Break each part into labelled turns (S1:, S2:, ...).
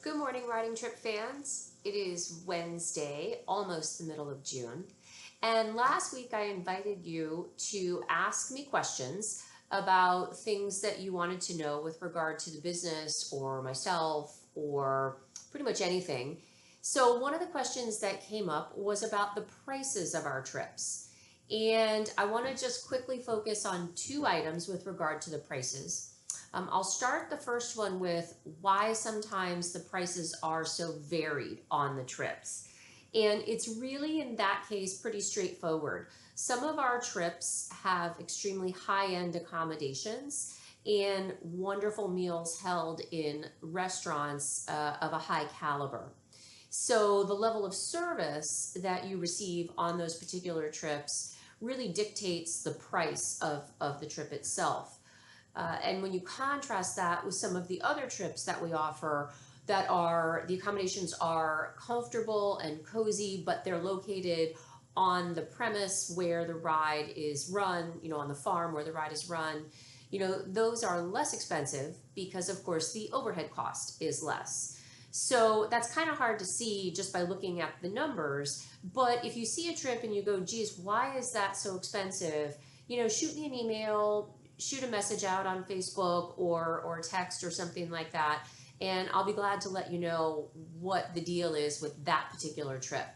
S1: Good morning, Riding Trip fans. It is Wednesday, almost the middle of June. And last week I invited you to ask me questions about things that you wanted to know with regard to the business or myself or pretty much anything. So, one of the questions that came up was about the prices of our trips. And I want to just quickly focus on two items with regard to the prices. I'll start the first one with why sometimes the prices are so varied on the trips. And it's really, in that case, pretty straightforward. Some of our trips have extremely high end accommodations and wonderful meals held in restaurants of a high caliber. So the level of service that you receive on those particular trips really dictates the price of the trip itself. And when you contrast that with some of the other trips that we offer, that are the accommodations are comfortable and cozy, but they're located on the premise where the ride is run, on the farm where the ride is run, those are less expensive because, of course, the overhead cost is less. So that's kind of hard to see just by looking at the numbers. But if you see a trip and you go, geez, why is that so expensive? Shoot me an email, shoot a message out on Facebook or text or something like that, and I'll be glad to let you know what the deal is with that particular trip.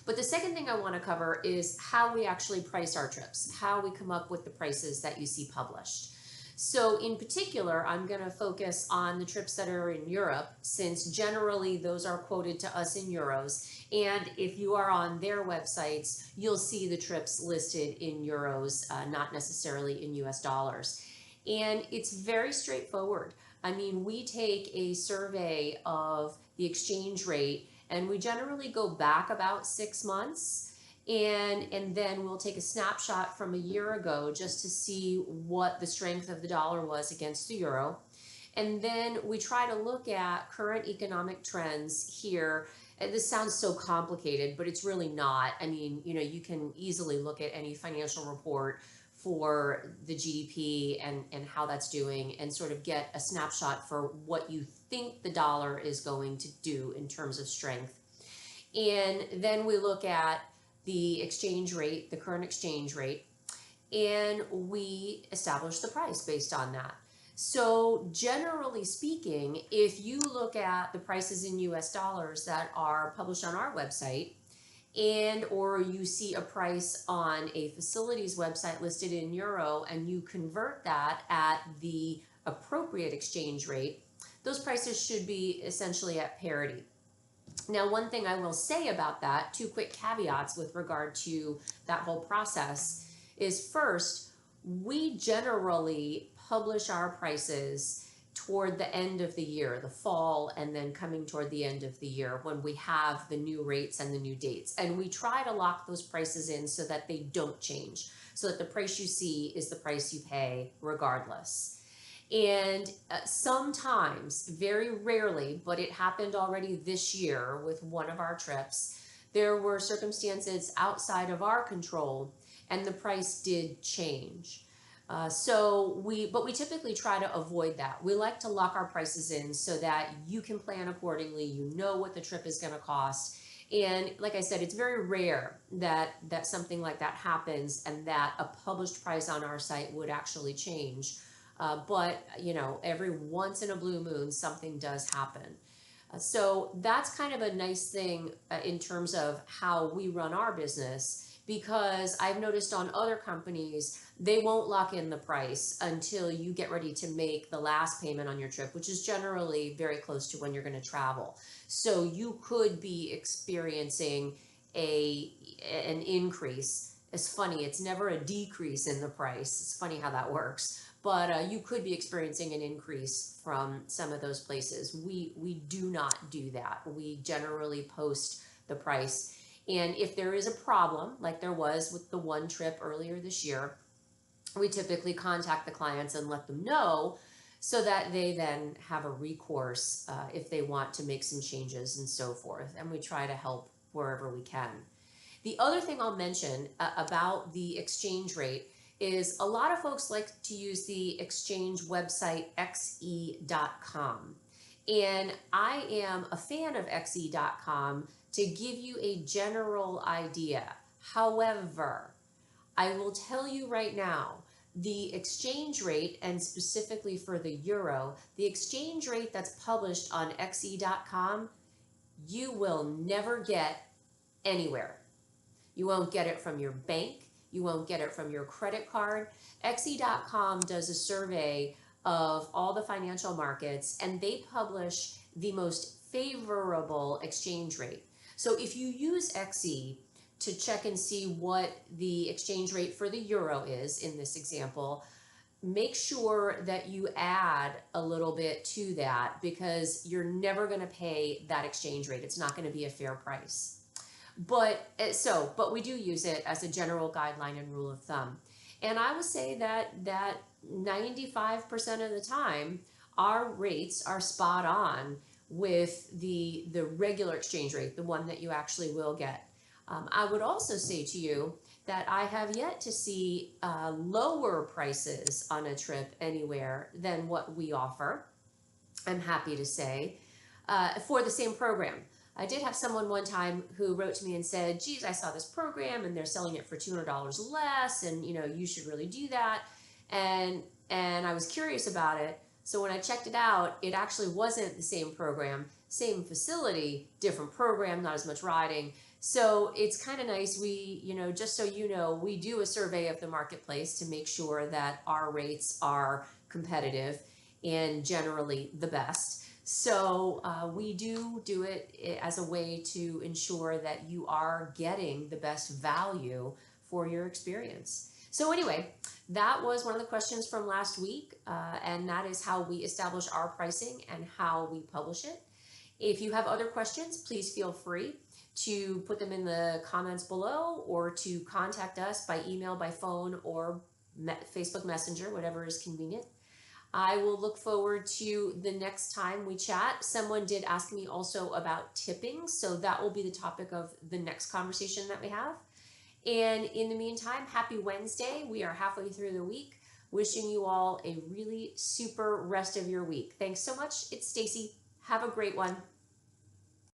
S1: But the second thing I want to cover is how we actually price our trips, how we come up with the prices that you see published. So in particular, I'm going to focus on the trips that are in Europe, since generally those are quoted to us in euros. And if you are on their websites, you'll see the trips listed in euros, not necessarily in US dollars. And it's very straightforward. I mean, we take a survey of the exchange rate and we generally go back about 6 months, and then we'll take a snapshot from a year ago just to see what the strength of the dollar was against the euro. And then we try to look at current economic trends here. And this sounds so complicated, but it's really not. I mean, you can easily look at any financial report for the GDP and how that's doing and sort of get a snapshot for what you think the dollar is going to do in terms of strength. And then we look at the exchange rate, the current exchange rate, and we establish the price based on that. So generally speaking, if you look at the prices in US dollars that are published on our website, and or you see a price on a facility's website listed in euro and you convert that at the appropriate exchange rate, those prices should be essentially at parity. Now, one thing I will say about that, two quick caveats with regard to that whole process, is first, we generally publish our prices toward the end of the year, the fall, and then coming toward the end of the year when we have the new rates and the new dates. And we try to lock those prices in so that they don't change, so that the price you see is the price you pay regardless. And sometimes, very rarely, but it happened already this year with one of our trips, there were circumstances outside of our control and the price did change. But we typically try to avoid that. We like to lock our prices in so that you can plan accordingly. You know what the trip is going to cost. And like I said, it's very rare that something like that happens and that a published price on our site would actually change. But every once in a blue moon, something does happen. So that's kind of a nice thing in terms of how we run our business, because I've noticed on other companies, they won't lock in the price until you get ready to make the last payment on your trip, which is generally very close to when you're going to travel. So you could be experiencing an increase. It's funny, it's never a decrease in the price. It's funny how that works. But you could be experiencing an increase from some of those places. We do not do that. We generally post the price. And if there is a problem, like there was with the one trip earlier this year, we typically contact the clients and let them know so that they then have a recourse if they want to make some changes and so forth. And we try to help wherever we can. The other thing I'll mention about the exchange rate is a lot of folks like to use the exchange website XE.com. And I am a fan of XE.com to give you a general idea. However, I will tell you right now, the exchange rate, and specifically for the euro, the exchange rate that's published on XE.com, you will never get anywhere. You won't get it from your bank. You won't get it from your credit card. XE.com does a survey of all the financial markets, and they publish the most favorable exchange rate. So if you use XE to check and see what the exchange rate for the euro is in this example, make sure that you add a little bit to that, because you're never going to pay that exchange rate. It's not going to be a fair price. But we do use it as a general guideline and rule of thumb. And I would say that 95% of the time, our rates are spot on with the regular exchange rate, the one that you actually will get. I would also say to you that I have yet to see lower prices on a trip anywhere than what we offer, I'm happy to say, for the same program. I did have someone one time who wrote to me and said, geez, I saw this program and they're selling it for $200 less, and you should really do that. And I was curious about it. So when I checked it out, it actually wasn't the same program, same facility, different program, not as much riding. So it's kind of nice. We, just so you know, we do a survey of the marketplace to make sure that our rates are competitive and generally the best. So we do it as a way to ensure that you are getting the best value for your experience. So anyway, that was one of the questions from last week, and that is how we establish our pricing and how we publish it. If you have other questions, please feel free to put them in the comments below, or to contact us by email, by phone, or Facebook Messenger, whatever is convenient. I will look forward to the next time we chat. Someone did ask me also about tipping, so that will be the topic of the next conversation that we have. And in the meantime, happy Wednesday. We are halfway through the week. Wishing you all a really super rest of your week. Thanks so much. It's Stacey. Have a great one.